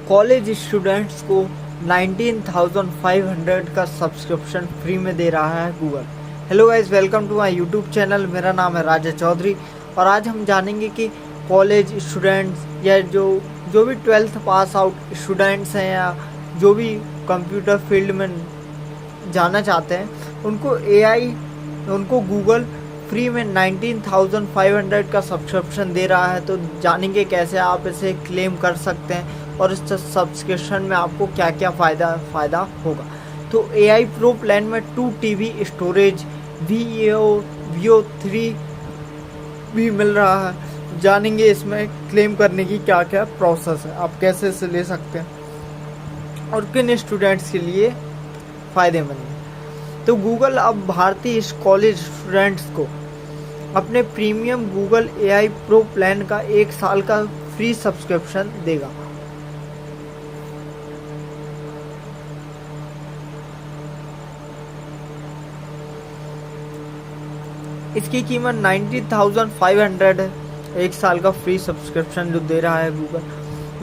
College students को 19,500 का subscription free में दे रहा है Google. Hello guys, welcome to my YouTube channel. मेरा नाम है राजा चौधरी और आज हम जानेंगे कि कॉलेज स्टूडेंट्स या जो भी 12th पास आउट स्टूडेंट्स हैं या जो भी कंप्यूटर फील्ड में जाना चाहते हैं उनको गूगल फ्री में 19,500 का सब्सक्रिप्शन दे रहा है। तो जानेंगे कैसे आप इसे क्लेम कर सकते हैं और इस सब्सक्रिप्शन में आपको क्या क्या फ़ायदा होगा। तो AI प्रो प्लान में 2 TB स्टोरेज VO3 भी मिल रहा है। जानेंगे इसमें क्लेम करने की क्या क्या प्रोसेस है, आप कैसे इसे ले सकते हैं और किन स्टूडेंट्स के लिए फ़ायदेमंद है। तो गूगल अब भारतीय कॉलेज स्टूडेंट्स को अपने premium Google AI pro plan का 1 साल का फ्री सब्सक्रिप्शन देगा। इसकी कीमत 90,500 है। 1 साल का फ्री सब्सक्रिप्शन जो दे रहा है गूगल।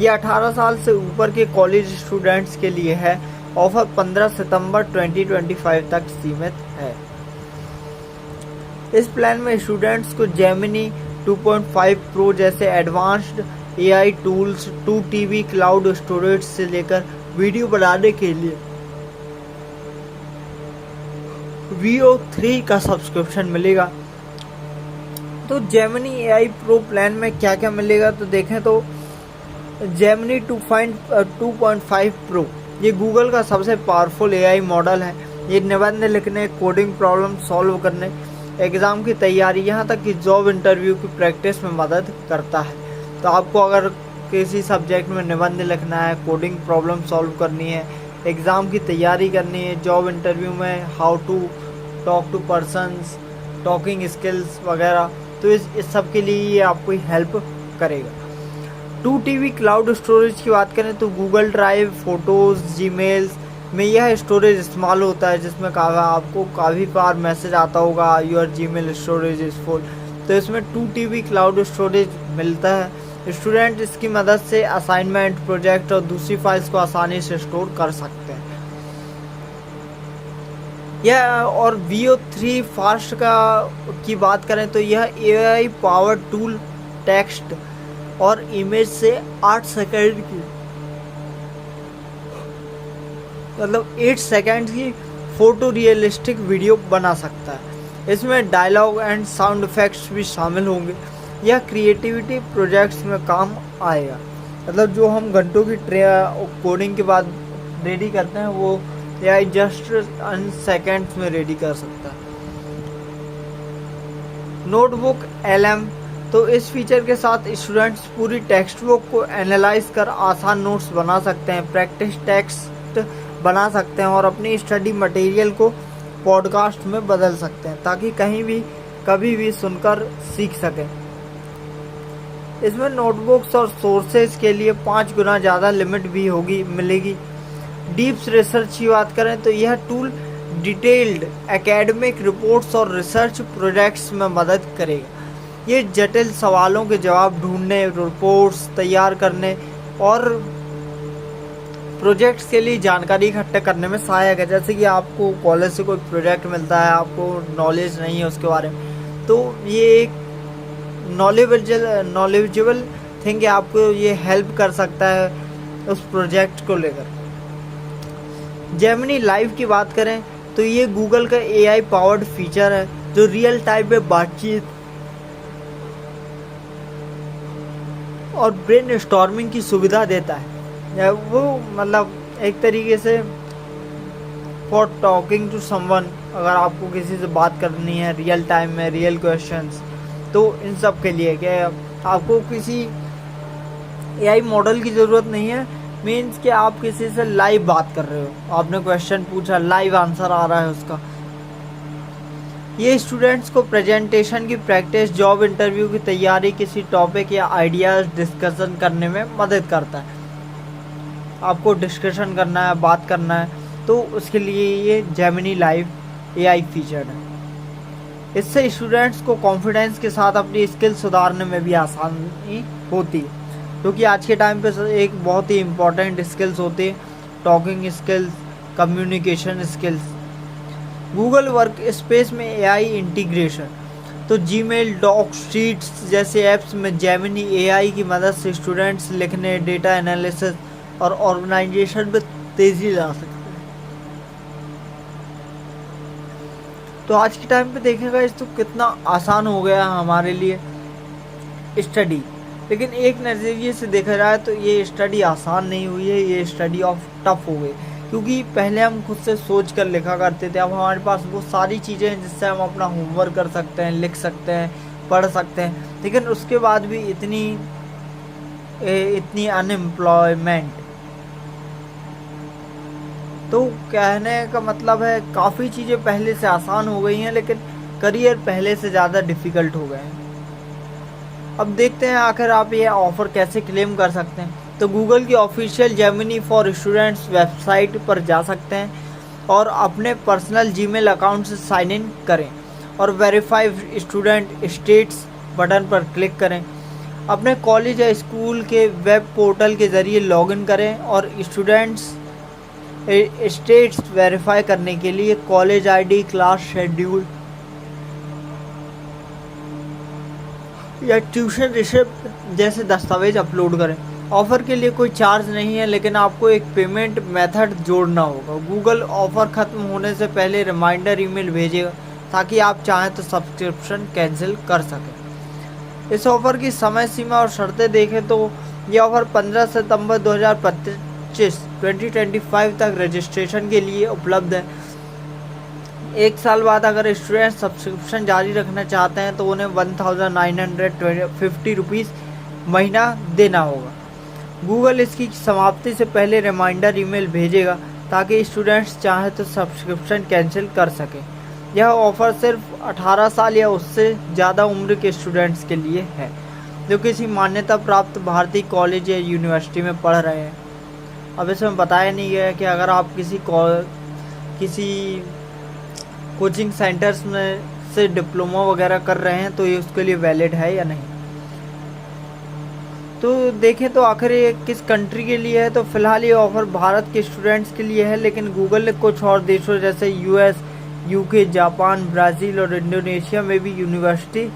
ये 18 साल से ऊपर के कॉलेज स्टूडेंट्स के लिए है। ऑफर 15 सितंबर 2025 तक सीमित है। इस प्लान में स्टूडेंट्स को जेमिनी 2.5 प्रो जैसे advanced AI tools, 2 TB cloud storage से लेकर वीडियो बनाने के लिए VO3 का सब्सक्रिप्शन मिलेगा। तो जेमिनी AI प्रो प्लान में क्या क्या मिलेगा तो देखें तो जेमिनी 2.5 प्रो ये गूगल का सबसे पावरफुल AI मॉडल है। ये निबंध लिखने, कोडिंग प्रॉब्लम सॉल्व करने, एग्ज़ाम की तैयारी, यहाँ तक कि जॉब इंटरव्यू की प्रैक्टिस में मदद करता है। तो आपको अगर किसी सब्जेक्ट में निबंध लिखना है, कोडिंग प्रॉब्लम सॉल्व करनी है, एग्ज़ाम की तैयारी करनी है, जॉब इंटरव्यू में how to talk to persons, talking skills वगैरह, तो इस सब के लिए ये आपको हेल्प करेगा। 2 TB क्लाउड स्टोरेज की बात करें तो गूगल ड्राइव, फोटोज़, जीमेल्स में यह स्टोरेज इस्तेमाल होता है, जिसमें आपको काफ़ी बार मैसेज आता होगा your Gmail storage is full. तो इसमें 2 TB क्लाउड स्टोरेज मिलता है। स्टूडेंट इसकी मदद से असाइनमेंट, प्रोजेक्ट और दूसरी फाइल्स को आसानी से स्टोर कर सकते हैं। यह और VO3 फास्ट की बात करें तो यह AI पावर टूल टेक्स्ट और इमेज से 8 सेकंड की 8 सेकंड की फोटो रियलिस्टिक वीडियो बना सकता है। इसमें डायलॉग एंड साउंड इफेक्ट्स भी शामिल होंगे। यह क्रिएटिविटी प्रोजेक्ट्स में काम आएगा। जो हम घंटों की कोडिंग के बाद रेडी करते हैं वो AI जस्ट सेकंड्स में रेडी कर सकता है। नोटबुक LM तो इस फीचर के साथ स्टूडेंट्स पूरी टेक्स्ट बुक को एनालाइज कर आसान नोट्स बना सकते हैं, प्रैक्टिस टेक्स्ट बना सकते हैं और अपनी स्टडी मटेरियल को पॉडकास्ट में बदल सकते हैं ताकि कभी भी सुनकर सीख सकें। इसमें नोटबुक्स और सोर्सेज के लिए 5 गुना ज़्यादा लिमिट भी मिलेगी। डीप रिसर्च की बात करें तो यह टूल डिटेल्ड एकेडमिक रिपोर्ट्स और रिसर्च प्रोजेक्ट्स में मदद करेगा। ये जटिल सवालों के जवाब ढूंढने, रिपोर्ट्स तैयार करने और प्रोजेक्ट्स के लिए जानकारी इकट्ठा करने में सहायक है। जैसे कि आपको कॉलेज से कोई प्रोजेक्ट मिलता है, आपको नॉलेज नहीं है उसके बारे में, तो ये एक नॉलेजेबल थिंग है, आपको ये हेल्प कर सकता है उस प्रोजेक्ट को लेकर। जेमिनी लाइव की बात करें तो ये गूगल का AI पावर्ड फीचर है जो रियल टाइम में बातचीत और ब्रेन स्टॉर्मिंग की सुविधा देता है। वो एक तरीके से फॉर टॉकिंग टू समवन, अगर आपको किसी से बात करनी है रियल टाइम में, रियल क्वेश्चंस, तो इन सब के लिए क्या आपको किसी AI मॉडल की ज़रूरत नहीं है। मीन्स कि आप किसी से लाइव बात कर रहे हो, आपने क्वेश्चन पूछा, लाइव आंसर आ रहा है उसका। ये स्टूडेंट्स को प्रेजेंटेशन की प्रैक्टिस, जॉब इंटरव्यू की तैयारी, किसी टॉपिक या आइडियाज़ डिस्कशन करने में मदद करता है। आपको डिस्कशन करना है, बात करना है, तो उसके लिए ये जेमिनी लाइव AI फीचर है। इससे स्टूडेंट्स को कॉन्फिडेंस के साथ अपनी स्किल सुधारने में भी आसानी होती है। क्योंकि आज के टाइम पे एक बहुत ही इम्पोर्टेंट स्किल्स होते हैं, talking skills, communication skills. Google work space में एआई इंटीग्रेशन, तो जीमेल, डॉक, शीट्स जैसे ऐप्स में जेमिनी एआई की मदद से स्टूडेंट्स लिखने, डेटा एनालिसिस और ऑर्गेनाइजेशन में तेजी ला सकते हैं। तो आज के टाइम पे देखेगा इस तो कितना आसान हो गया हमारे लिए स्टडी। लेकिन एक नज़रिए से देखा जाए तो ये स्टडी आसान नहीं हुई है, ये स्टडी ऑफ टफ हो गई। क्योंकि पहले हम खुद से सोच कर लिखा करते थे, अब हमारे पास वो सारी चीज़ें हैं जिससे हम अपना होमवर्क कर सकते हैं, लिख सकते हैं, पढ़ सकते हैं। लेकिन उसके बाद भी इतनी अनएम्प्लॉयमेंट। तो कहने का मतलब है काफ़ी चीज़ें पहले से आसान हो गई हैं, लेकिन करियर पहले से ज़्यादा डिफ़िकल्ट हो गए हैं। अब देखते हैं आखिर आप ये ऑफ़र कैसे क्लेम कर सकते हैं। तो गूगल की official Gemini for students website पर जा सकते हैं और अपने पर्सनल जीमेल अकाउंट से साइन इन करें और वेरीफाई स्टूडेंट स्टेट्स बटन पर क्लिक करें। अपने कॉलेज या स्कूल के वेब पोर्टल के ज़रिए लॉगिन करें और स्टूडेंट्स स्टेट्स वेरीफाई करने के लिए कॉलेज आईडी, क्लास शेड्यूल या ट्यूशन रिसिप्ट जैसे दस्तावेज अपलोड करें। ऑफ़र के लिए कोई चार्ज नहीं है, लेकिन आपको एक पेमेंट मेथड जोड़ना होगा। गूगल ऑफ़र ख़त्म होने से पहले रिमाइंडर ईमेल भेजेगा ताकि आप चाहें तो सब्सक्रिप्शन कैंसिल कर सकें। इस ऑफ़र की समय सीमा और शर्तें देखें तो ये ऑफ़र 15 सितंबर 2025 तक रजिस्ट्रेशन के लिए उपलब्ध है। एक साल बाद अगर स्टूडेंट सब्सक्रिप्शन जारी रखना चाहते हैं तो उन्हें 1950 रुपीज़ महीना देना होगा। गूगल इसकी समाप्ति से पहले रिमाइंडर ईमेल भेजेगा ताकि स्टूडेंट्स चाहें तो सब्सक्रिप्शन कैंसिल कर सकें। यह ऑफ़र सिर्फ 18 साल या उससे ज़्यादा उम्र के स्टूडेंट्स के लिए है जो किसी मान्यता प्राप्त भारतीय कॉलेज या यूनिवर्सिटी में पढ़ रहे हैं। अब इसमें बताया नहीं गया है कि अगर आप किसी कोचिंग सेंटर्स में से डिप्लोमा वगैरह कर रहे हैं तो ये उसके लिए वैलिड है या नहीं। तो देखें तो आखिर ये किस कंट्री के लिए है। तो फिलहाल ये ऑफ़र भारत के स्टूडेंट्स के लिए है, लेकिन गूगल ने कुछ और देशों जैसे यूएस, यूके, जापान, ब्राज़ील और इंडोनेशिया में भी यूनिवर्सिटी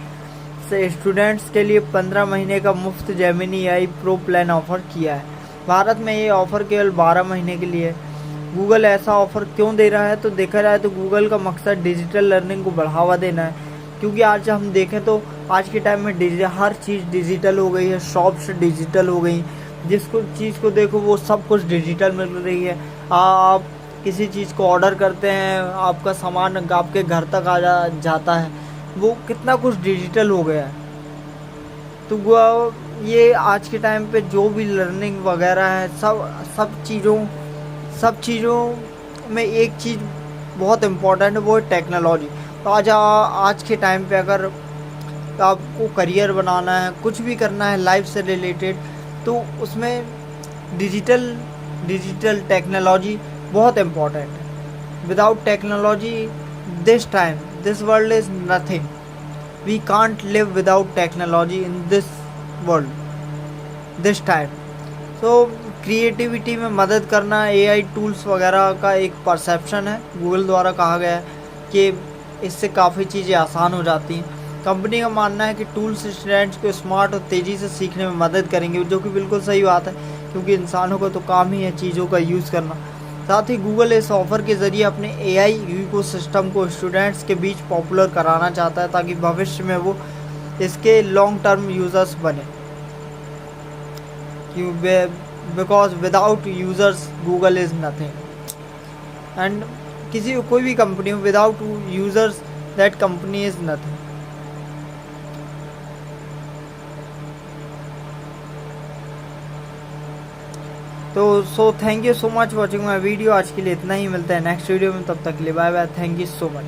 से स्टूडेंट्स के लिए 15 महीने का मुफ्त Gemini AI pro plan offer किया है। भारत में ये ऑफ़र केवल 12 महीने के लिए है। गूगल ऐसा ऑफ़र क्यों दे रहा है? तो देखा जाए तो गूगल का मकसद डिजिटल लर्निंग को बढ़ावा देना है। क्योंकि आज हम देखें तो आज के टाइम में हर चीज़ डिजिटल हो गई है, शॉप्स डिजिटल हो गई, जिसको चीज़ को देखो वो सब कुछ डिजिटल मिल रही है। आप किसी चीज़ को ऑर्डर करते हैं, आपका सामान आपके घर तक जाता है, वो कितना कुछ डिजिटल हो गया है। तो ये आज के टाइम पे जो भी लर्निंग वगैरह है सब चीज़ों में एक चीज़ बहुत इम्पोर्टेंट है, वो है टेक्नोलॉजी। तो आज के टाइम पे अगर आपको करियर बनाना है, कुछ भी करना है लाइफ से रिलेटेड, तो उसमें डिजिटल टेक्नोलॉजी बहुत इम्पोर्टेंट है। Without technology this world is nothing. We can't live without technology in this world this time. So creativity में मदद करना एआई टूल्स वगैरह का एक परसेप्शन है, गूगल द्वारा कहा गया है कि इससे काफ़ी चीज़ें आसान हो जाती हैं। कंपनी का मानना है कि टूल्स स्टूडेंट्स को स्मार्ट और तेज़ी से सीखने में मदद करेंगे, जो कि बिल्कुल सही बात है, क्योंकि इंसानों का तो काम ही है चीज़ों का यूज़ करना। साथ ही गूगल इस ऑफ़र के ज़रिए अपने एआई इकोसिस्टम को स्टूडेंट्स के बीच पॉपुलर कराना चाहता है ताकि भविष्य में वो इसके लॉन्ग टर्म यूज़र्स बने। Because without users Google is nothing, and कोई भी company without users that company is nothing. तो thank you so much watching my video. आज के लिए इतना ही, मिलता है नेक्स्ट वीडियो में, तब तक के लिए bye bye. Thank you so much.